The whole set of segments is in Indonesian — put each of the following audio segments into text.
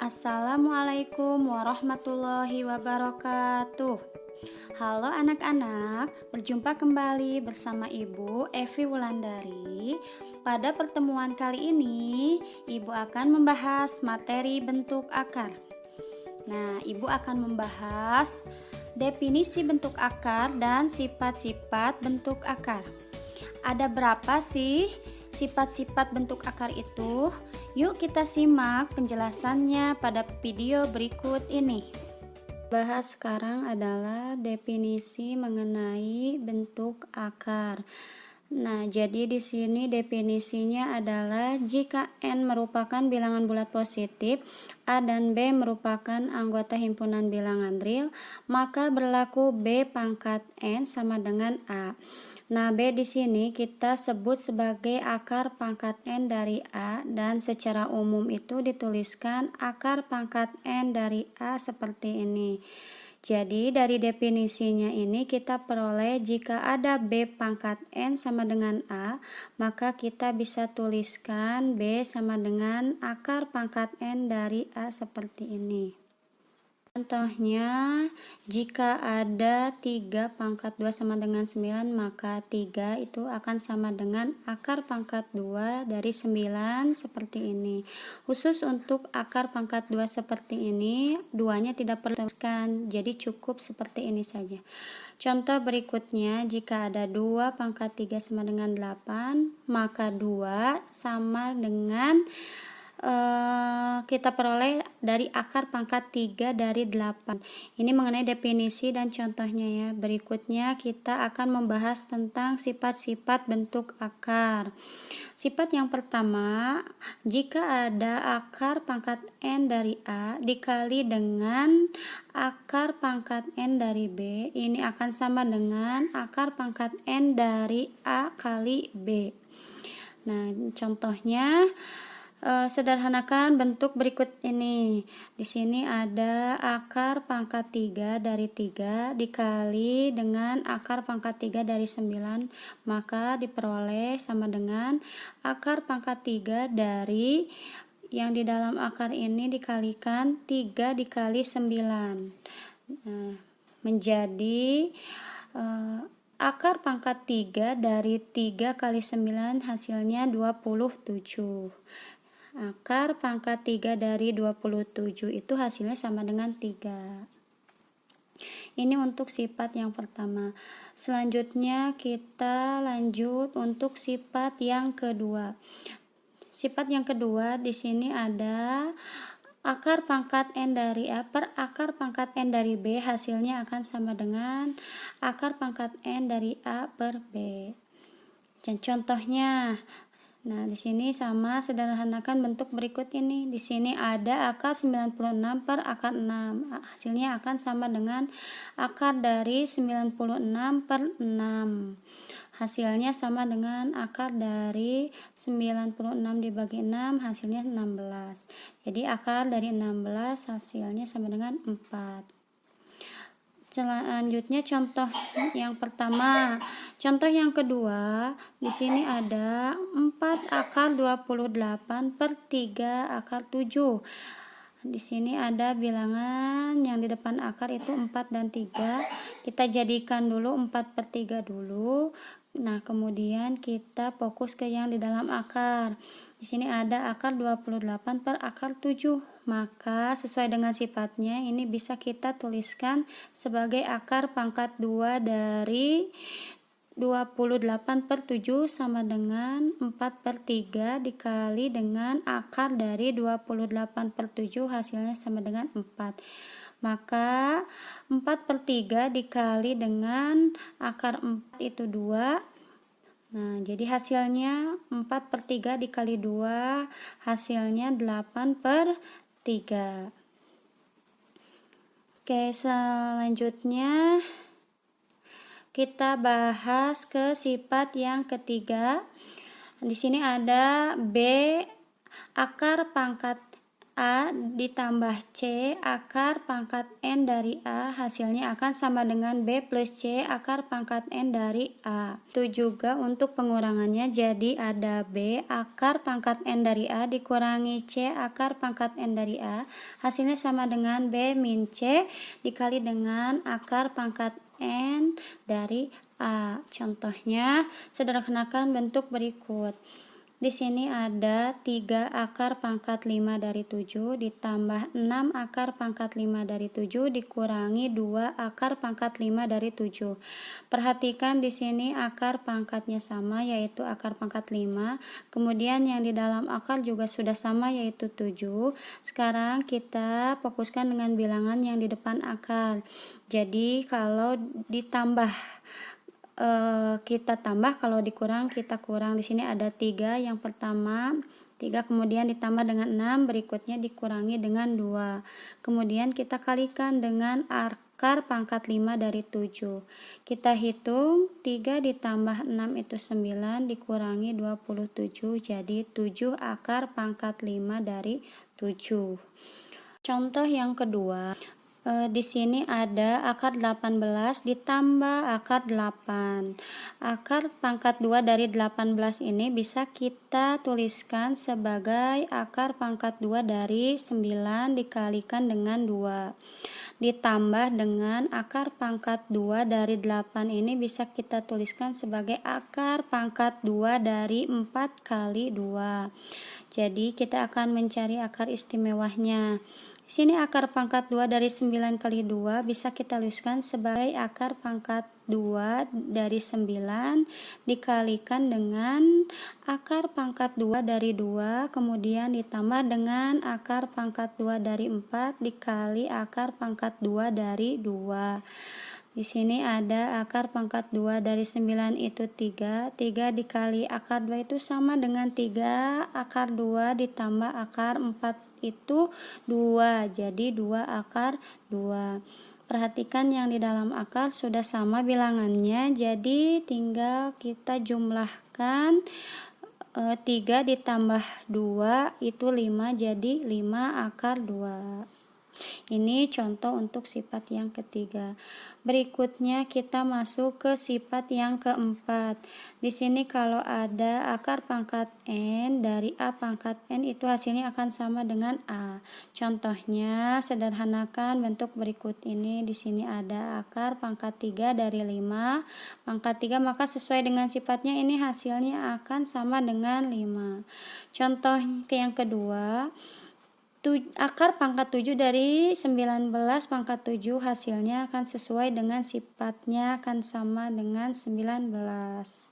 Assalamualaikum warahmatullahi wabarakatuh. Halo anak-anak, berjumpa kembali bersama Ibu Evi Wulandari. Pada pertemuan kali ini, Ibu akan membahas materi bentuk akar. Nah, Ibu akan membahas definisi bentuk akar dan sifat-sifat bentuk akar. Ada berapa sih sifat-sifat bentuk akar itu? Yuk kita simak penjelasannya pada video berikut ini. Bahas sekarang adalah definisi mengenai bentuk akar. Nah, jadi di sini definisinya adalah jika N merupakan bilangan bulat positif, A dan B merupakan anggota himpunan bilangan real, maka berlaku B pangkat N sama dengan A. Nah, B di sini kita sebut sebagai akar pangkat N dari A, dan secara umum itu dituliskan akar pangkat N dari A seperti ini. Jadi dari definisinya ini kita peroleh jika ada B pangkat N sama dengan A, maka kita bisa tuliskan B sama dengan akar pangkat N dari A seperti ini. Contohnya, jika ada 3 pangkat 2 sama dengan 9, maka 3 itu akan sama dengan akar pangkat 2 dari 9 seperti ini. Khusus untuk akar pangkat 2 seperti ini, 2-nya tidak perlu dituliskan, jadi cukup seperti ini saja. Contoh berikutnya, jika ada 2 pangkat 3 sama dengan 8, maka 2 sama dengan kita peroleh dari akar pangkat 3 dari 8. Ini mengenai definisi dan contohnya ya. Berikutnya kita akan membahas tentang sifat-sifat bentuk akar. Sifat yang pertama, jika ada akar pangkat N dari A dikali dengan akar pangkat N dari B, ini akan sama dengan akar pangkat N dari A kali B. Nah, contohnya sederhanakan bentuk berikut ini. Di sini ada akar pangkat 3 dari 3 dikali dengan akar pangkat 3 dari 9, maka diperoleh sama dengan akar pangkat 3 dari yang di dalam akar ini dikalikan 3 dikali 9. Menjadi akar pangkat 3 dari 3 kali 9 hasilnya 27. Akar pangkat 3 dari 27 itu hasilnya sama dengan 3. Ini untuk sifat yang pertama. Selanjutnya kita lanjut untuk sifat yang kedua. Sifat yang kedua di sini ada akar pangkat N dari A per akar pangkat N dari B, hasilnya akan sama dengan akar pangkat N dari A per B. Dan contohnya, nah, di sini sama, sederhanakan bentuk berikut ini. Di sini ada akar 96 per akar 6. Hasilnya akan sama dengan akar dari 96 per 6. Hasilnya sama dengan akar dari 96 dibagi 6, hasilnya 16. Jadi akar dari 16 hasilnya sama dengan 4. Selanjutnya contoh yang pertama. Contoh yang kedua, di sini ada 4 akar 28 per 3 akar 7. Di sini ada bilangan yang di depan akar itu 4 dan 3. Kita jadikan dulu 4 per 3 dulu. Nah, kemudian kita fokus ke yang di dalam akar. Di sini ada akar 28 per akar 7. Maka sesuai dengan sifatnya ini bisa kita tuliskan sebagai akar pangkat 2 dari 28 per 7 sama dengan 4 per 3 dikali dengan akar dari 28 per 7, hasilnya sama dengan 4. Maka 4 per 3 dikali dengan akar 4 itu 2. Nah, jadi hasilnya 4 per 3 dikali 2, hasilnya 8 per 3. Oke, selanjutnya kita bahas ke sifat yang ketiga. Di sini ada B akar pangkat A ditambah C akar pangkat N dari A, hasilnya akan sama dengan B plus C akar pangkat N dari A. Itu juga untuk pengurangannya, jadi ada B akar pangkat N dari A dikurangi C akar pangkat N dari A, hasilnya sama dengan B min C dikali dengan akar pangkat N dari A. Contohnya, sederhanakan bentuk berikut. Di sini ada 3 akar pangkat 5 dari 7 ditambah 6 akar pangkat 5 dari 7 dikurangi 2 akar pangkat 5 dari 7. Perhatikan di sini akar pangkatnya sama, yaitu akar pangkat 5. Kemudian yang di dalam akar juga sudah sama, yaitu 7. Sekarang kita fokuskan dengan bilangan yang di depan akar. Jadi kalau ditambah kita tambah, kalau dikurang kita kurang. Di sini ada 3, yang pertama 3, kemudian ditambah dengan 6, berikutnya dikurangi dengan 2. Kemudian kita kalikan dengan akar pangkat 5 dari 7. Kita hitung 3 ditambah 6 itu 9 dikurangi 27, jadi 7 akar pangkat 5 dari 7. Contoh yang kedua. Di sini ada akar 18 ditambah akar 8. Akar pangkat 2 dari 18 ini bisa kita tuliskan sebagai akar pangkat 2 dari 9 dikalikan dengan 2. Ditambah dengan akar pangkat 2 dari 8 ini bisa kita tuliskan sebagai akar pangkat 2 dari 4 kali 2. Jadi kita akan mencari akar istimewanya. Di sini akar pangkat 2 dari 9 kali 2 bisa kita tuliskan sebagai akar pangkat 2 dari 9 dikalikan dengan akar pangkat 2 dari 2, kemudian ditambah dengan akar pangkat 2 dari 4 dikali akar pangkat 2 dari 2. Di sini ada akar pangkat 2 dari 9 itu 3. 3 dikali akar 2 itu sama dengan 3 akar 2 ditambah akar 4 itu 2. Jadi 2 akar 2. Perhatikan yang di dalam akar sudah sama bilangannya, jadi tinggal kita jumlahkan. 3 ditambah 2 itu 5, jadi 5 akar 2. Ini contoh untuk sifat yang ketiga. Berikutnya kita masuk ke sifat yang keempat. Di sini kalau ada akar pangkat N dari A pangkat N itu hasilnya akan sama dengan A. Contohnya, sederhanakan bentuk berikut ini. Di sini ada akar pangkat 3 dari 5 pangkat 3, maka sesuai dengan sifatnya ini hasilnya akan sama dengan 5. Contoh yang kedua, akar pangkat 7 dari 19 pangkat 7 hasilnya akan sesuai dengan sifatnya, akan sama dengan 19.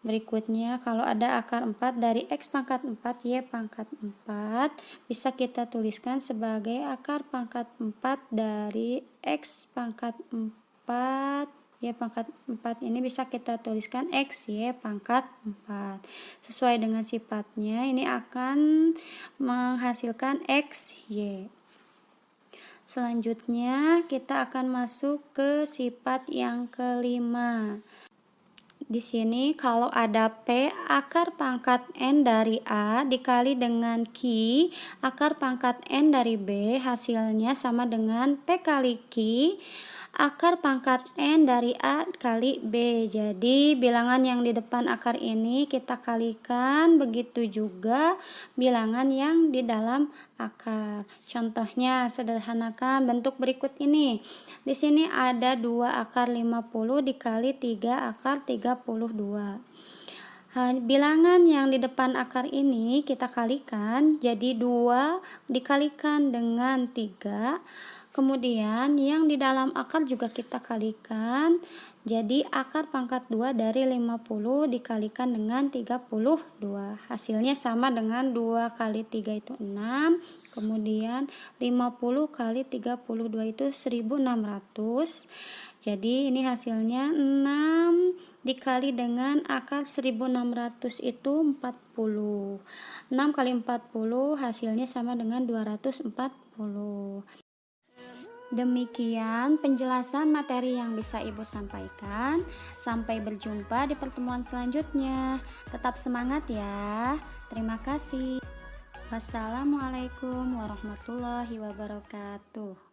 Berikutnya, kalau ada akar 4 dari X pangkat 4 Y pangkat 4 bisa kita tuliskan sebagai akar pangkat 4 dari X pangkat 4 Y pangkat 4 ini bisa kita tuliskan X Y pangkat 4. Sesuai dengan sifatnya ini akan menghasilkan X Y. Selanjutnya kita akan masuk ke sifat yang kelima. Di sini kalau ada P akar pangkat N dari A dikali dengan Q akar pangkat N dari B, hasilnya sama dengan P kali Q akar pangkat N dari A kali B. Jadi bilangan yang di depan akar ini kita kalikan, begitu juga bilangan yang di dalam akar. Contohnya, sederhanakan bentuk berikut ini. Di sini ada 2 akar 50 dikali 3 akar 32. Bilangan yang di depan akar ini kita kalikan, jadi 2 dikalikan dengan 3. Kemudian yang di dalam akar juga kita kalikan, jadi akar pangkat 2 dari 50 dikalikan dengan 32. Hasilnya sama dengan 2 kali 3 itu 6, kemudian 50 kali 32 itu 1600. Jadi ini hasilnya 6 dikali dengan akar 1600 itu 40. 6 kali 40 hasilnya sama dengan 240. Demikian penjelasan materi yang bisa Ibu sampaikan. Sampai berjumpa di pertemuan selanjutnya. Tetap semangat ya. Terima kasih. Wassalamualaikum warahmatullahi wabarakatuh.